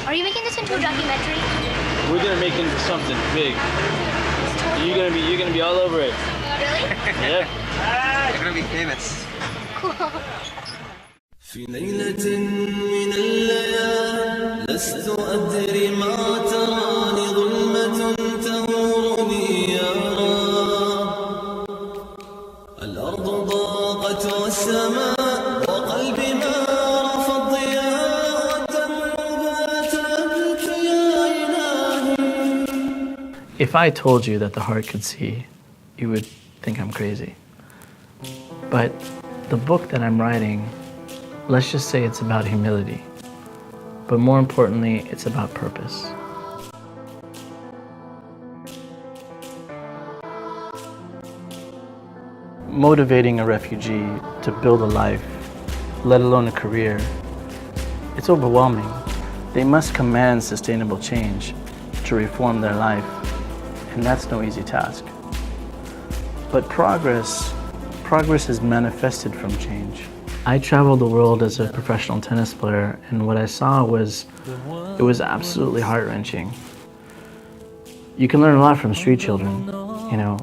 Are you making this into a documentary? We're gonna make it into something big. You're gonna be all over it. Really? Yeah. You're gonna be famous. Cool. في ليلة من الليالي لست أدري ما تراني ظلمة تغمرني يا رب الأرض ضاقت والسماء وقلبي ما رفض ضياء والدموع تبكي يا إلهي. If I told you that the heart could see, you would think I'm crazy. But the book that I'm writing, let's just say it's about humility. But more importantly, it's about purpose. Motivating a refugee to build a life, let alone a career, it's overwhelming. They must command sustainable change to reform their life, and that's no easy task. But progress is manifested from change. I traveled the world as a professional tennis player, and what I saw was, it was absolutely heart-wrenching. You can learn a lot from street children, you know.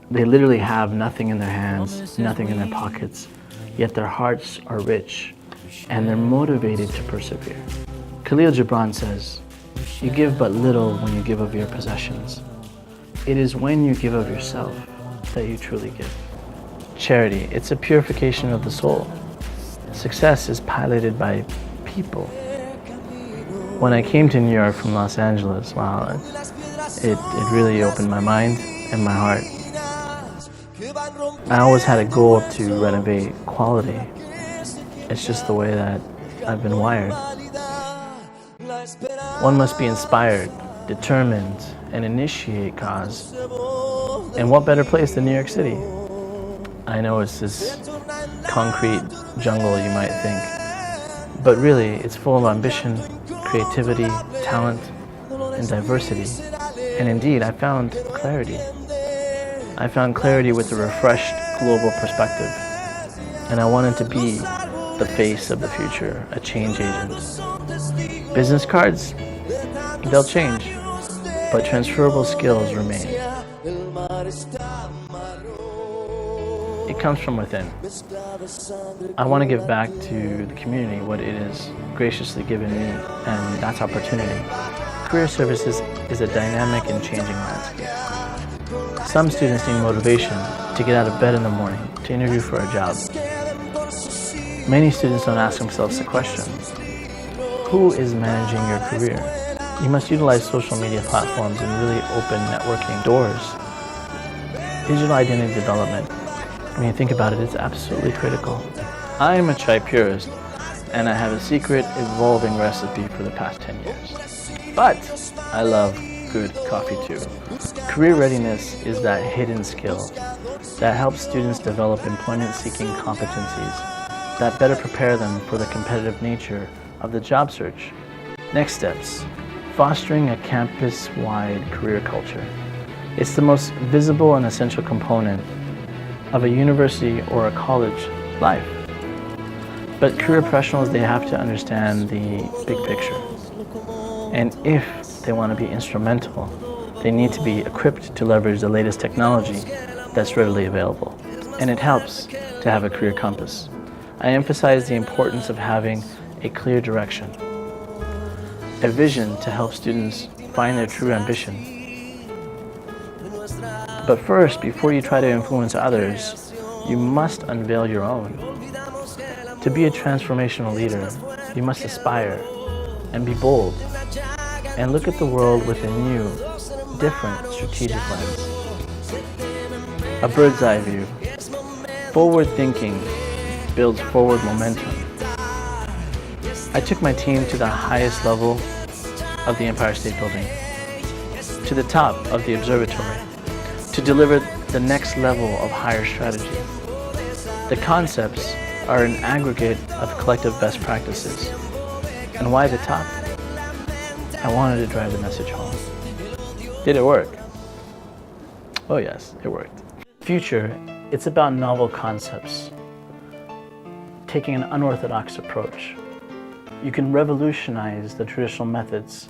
They literally have nothing in their hands, nothing in their pockets, yet their hearts are rich, and they're motivated to persevere. Khalil Gibran says, "You give but little when you give of your possessions. It is when you give of yourself that you truly give." Charity, it's a purification of the soul. Success is piloted by people. When I came to New York from Los Angeles, wow, it really opened my mind and my heart. I always had a goal to renovate quality. It's just the way that I've been wired. One must be inspired, determined, and initiate cause. And what better place than New York City? I know it's this concrete jungle, you might think, but really it's full of ambition, creativity, talent, and diversity. And indeed, I found clarity. I found clarity with a refreshed global perspective. And I wanted to be the face of the future, a change agent. Business cards, they'll change, but transferable skills remain. It comes from within. I want to give back to the community what it has graciously given me, and that's opportunity. Career services is a dynamic and changing landscape. Some students need motivation to get out of bed in the morning to interview for a job. Many students don't ask themselves the question, who is managing your career? You must utilize social media platforms and really open networking doors. Digital identity development, when you think about it, it's absolutely critical. I am a chai purist, and I have a secret evolving recipe for the past 10 years. But I love good coffee too. Career readiness is that hidden skill that helps students develop employment-seeking competencies that better prepare them for the competitive nature of the job search. Next steps, fostering a campus-wide career culture. It's the most visible and essential component of a university or a college life. But career professionals, they have to understand the big picture. And if they want to be instrumental, they need to be equipped to leverage the latest technology that's readily available. And it helps to have a career compass. I emphasize the importance of having a clear direction, a vision to help students find their true ambition. But first, before you try to influence others, you must unveil your own. To be a transformational leader, you must aspire and be bold and look at the world with a new, different strategic lens. A bird's eye view. Forward thinking builds forward momentum. I took my team to the highest level of the Empire State Building, to the top of the observatory, to deliver the next level of higher strategy. The concepts are an aggregate of collective best practices. And why the top? I wanted to drive the message home. Did it work? Oh yes, it worked. Future, it's about novel concepts, taking an unorthodox approach. You can revolutionize the traditional methods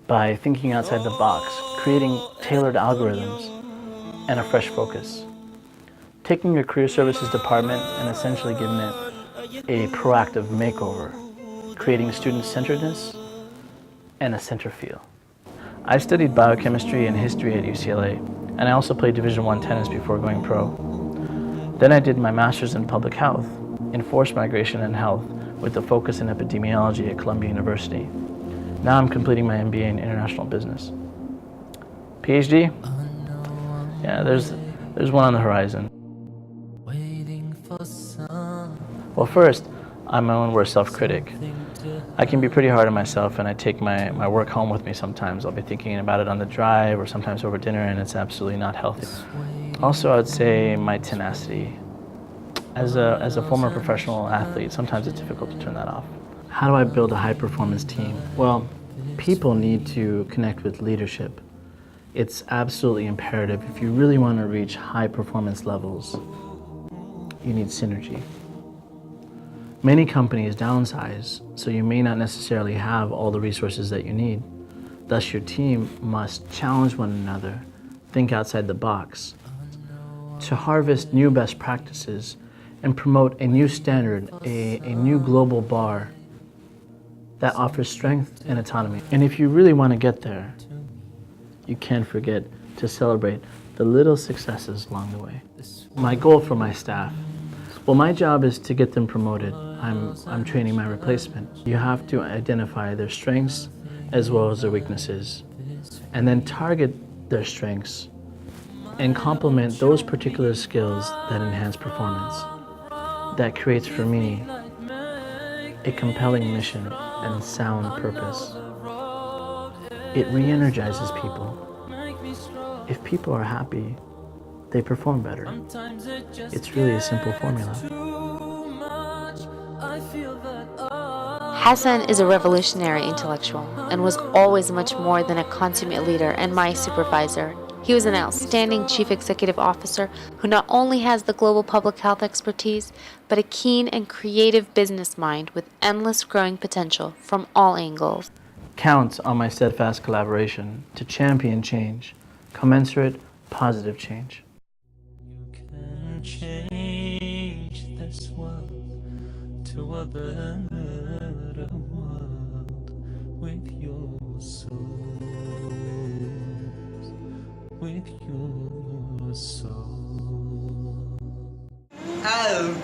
by thinking outside the box, creating tailored algorithms, and a fresh focus. Taking your career services department and essentially giving it a proactive makeover, creating student-centeredness and a center feel. I studied biochemistry and history at UCLA, and I also played Division I tennis before going pro. Then I did my master's in public health, in forced migration and health, with a focus in epidemiology at Columbia University. Now I'm completing my MBA in international business. PhD? Yeah, there's one on the horizon. Well, first, I'm my own worst self-critic. I can be pretty hard on myself, and I take my work home with me sometimes. I'll be thinking about it on the drive or sometimes over dinner, and it's absolutely not healthy. Also, I would say my tenacity. As a former professional athlete, sometimes it's difficult to turn that off. How do I build a high-performance team? Well, people need to connect with leadership. It's absolutely imperative. If you really want to reach high-performance levels, you need synergy. Many companies downsize, so you may not necessarily have all the resources that you need. Thus, your team must challenge one another, think outside the box, to harvest new best practices and promote a new standard, a new global bar that offers strength and autonomy. And if you really want to get there, you can't forget to celebrate the little successes along the way. My goal for my staff, well, my job is to get them promoted. I'm training my replacement. You have to identify their strengths as well as their weaknesses, and then target their strengths and complement those particular skills that enhance performance. That creates for me a compelling mission and sound purpose. It re-energizes people. If people are happy, they perform better. It's really a simple formula. Hassan is a revolutionary intellectual and was always much more than a consummate leader and my supervisor. He was an outstanding chief executive officer who not only has the global public health expertise, but a keen and creative business mind with endless growing potential from all angles. Count on my steadfast collaboration to champion change, commensurate, positive change. You can change this world to a better world with your soul, with your soul. Ow.